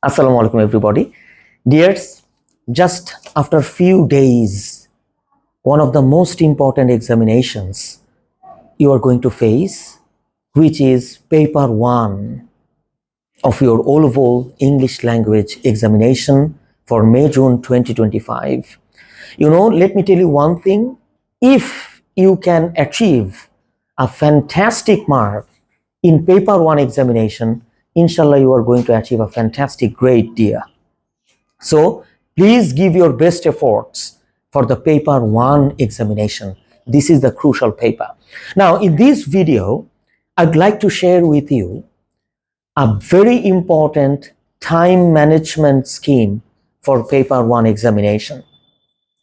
Assalamu alaikum everybody. Dears, just after few days, one of the most important examinations you are going to face, which is paper 1 of your O-level English language examination for May-June 2025. Let me tell you one thing. If you can achieve a fantastic mark in paper 1 examination, inshallah you are going to achieve a fantastic grade, dear. So please give your best efforts for the paper 1 examination. This is the crucial paper. Now in this video, I'd like to share with you a very important time management scheme for paper 1 examination.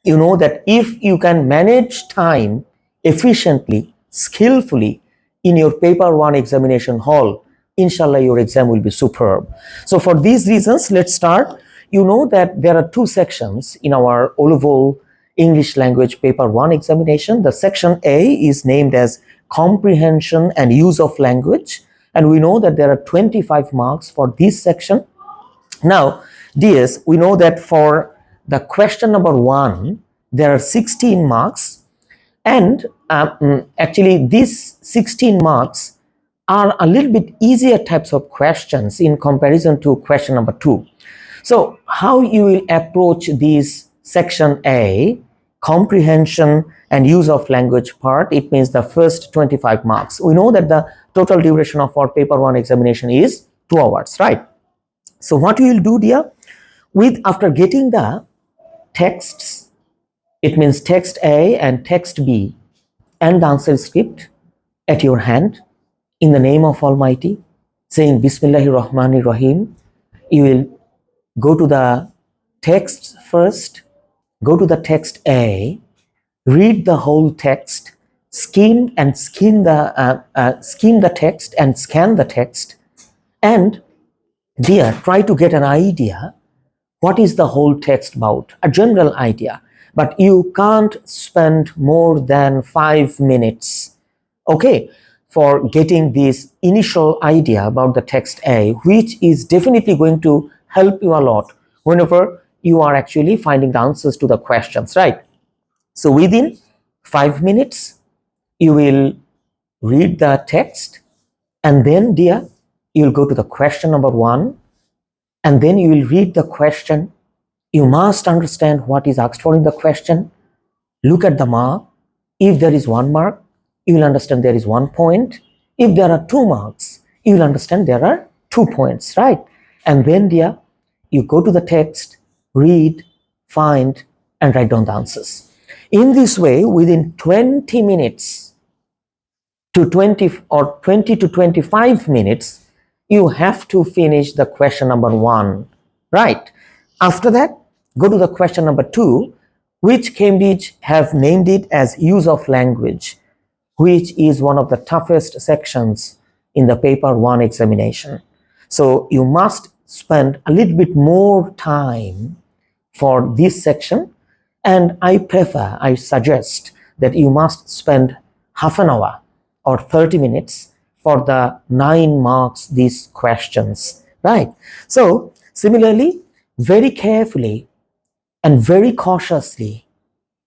You know that if you can manage time efficiently, skillfully in your paper 1 examination hall, inshallah your exam will be superb. So for these reasons, let's start. You know that there are two sections in our O-level English language paper 1 examination. The section A is named as Comprehension and Use of Language, and we know that there are 25 marks for this section. Now, dears, we know that for the question number 1, there are 16 marks, and actually these 16 marks are a little bit easier types of questions in comparison to question number 2. So how you will approach this section A, comprehension and use of language part, it means the first 25 marks. We know that the total duration of our paper 1 examination is 2 hours, right? So what you will do, dear, after getting the texts, it means text A and text B and the answer script at your hand, in the name of Almighty, saying Bismillahir Rahmanir Rahim, you will go to the text first, go to the text A, read the whole text, skim the text and scan the text, and dear, try to get an idea what is the whole text about, a general idea, but you can't spend more than 5 minutes, okay, for getting this initial idea about the text A, which is definitely going to help you a lot whenever you are actually finding the answers to the questions, right? So within 5 minutes, you will read the text, and then, dear, you will go to the question number 1, and then you will read the question. You must understand what is asked for in the question. Look at the mark. If there is 1 mark, you will understand there is 1 point. If there are 2 marks, you will understand there are 2 points, right? And then, dear, you go to the text, read, find, and write down the answers. In this way, within 20 minutes to 20 to 25 minutes, you have to finish the question number 1, right? After that, go to the question number 2, which Cambridge have named it as use of language, which is one of the toughest sections in the paper 1 examination. So you must spend a little bit more time for this section, and I suggest that you must spend half an hour or 30 minutes for the 9 marks these questions, right? So similarly, very carefully and very cautiously,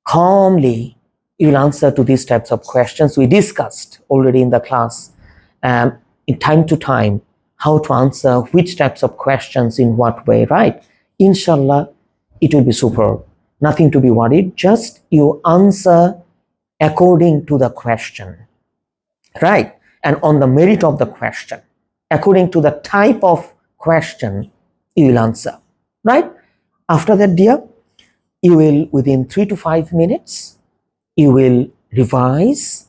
calmly, you will answer to these types of questions. We discussed already in the class in time to time how to answer which types of questions in what way, right? Inshallah, it will be superb. Nothing to be worried. Just you answer according to the question, right? And on the merit of the question, according to the type of question, you will answer, right? After that, dear, you will, within 3 to 5 minutes, you will revise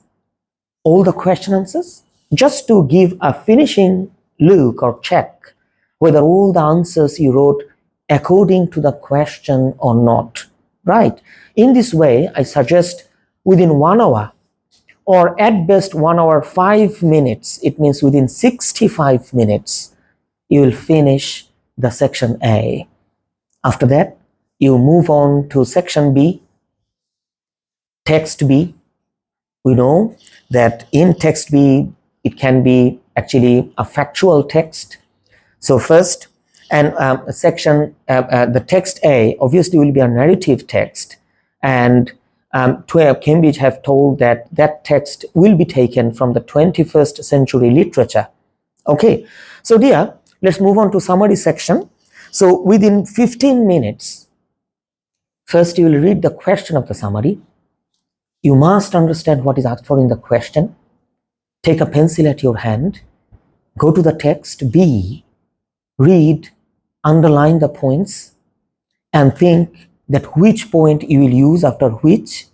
all the question answers just to give a finishing look or check whether all the answers you wrote according to the question or not, right? In this way, I suggest within 1 hour, or at best 1 hour 5 minutes, it means within 65 minutes, you will finish the section A. After that, you move on to section B, text B. We know that in text B, it can be actually a factual text. So first, And the text A obviously will be a narrative text, and Cambridge have told that that text will be taken from the 21st century literature. Okay, so dear, let's move on to summary section. So within 15 minutes, first you will read the question of the summary. You must understand what is asked for in the question. Take a pencil at your hand, go to the text B, read, underline the points, and think that which point you will use after which.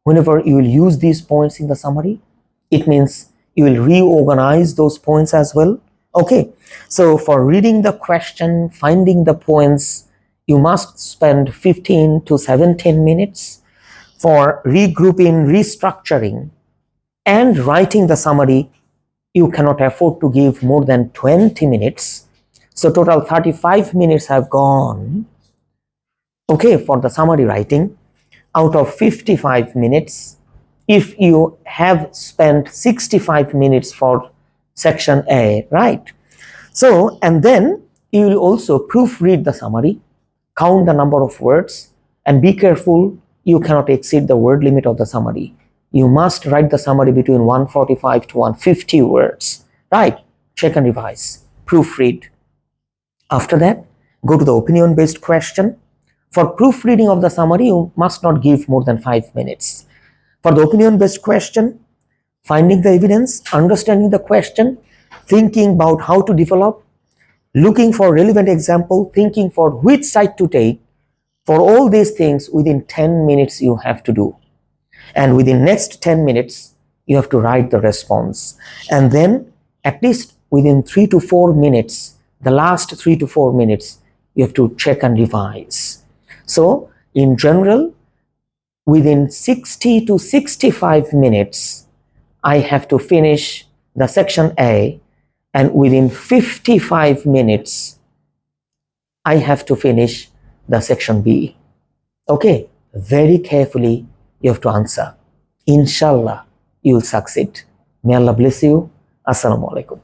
Whenever you will use these points in the summary, it means you will reorganize those points as well. Okay, so for reading the question, finding the points, you must spend 15 to 17 minutes. For regrouping, restructuring, and writing the summary, you cannot afford to give more than 20 minutes. So total 35 minutes have gone, okay, for the summary writing. Out of 55 minutes, if you have spent 65 minutes for section A, right? So, and then you will also proofread the summary, count the number of words, and be careful, you cannot exceed the word limit of the summary. You must write the summary between 145 to 150 words, right? Check and revise, proofread. After that, go to the opinion-based question. For proofreading of the summary, you must not give more than 5 minutes. For the opinion-based question, finding the evidence, understanding the question, thinking about how to develop, looking for relevant example, thinking for which side to take, for all these things within 10 minutes you have to do. And within next 10 minutes, you have to write the response. And then at least within 3 to 4 minutes, the last 3 to 4 minutes, you have to check and revise. So in general, within 60 to 65 minutes, I have to finish the section A, and within 55 minutes, I have to finish the section B. Okay, very carefully you have to answer. Inshallah, you will succeed. May Allah bless you. Assalamu alaikum.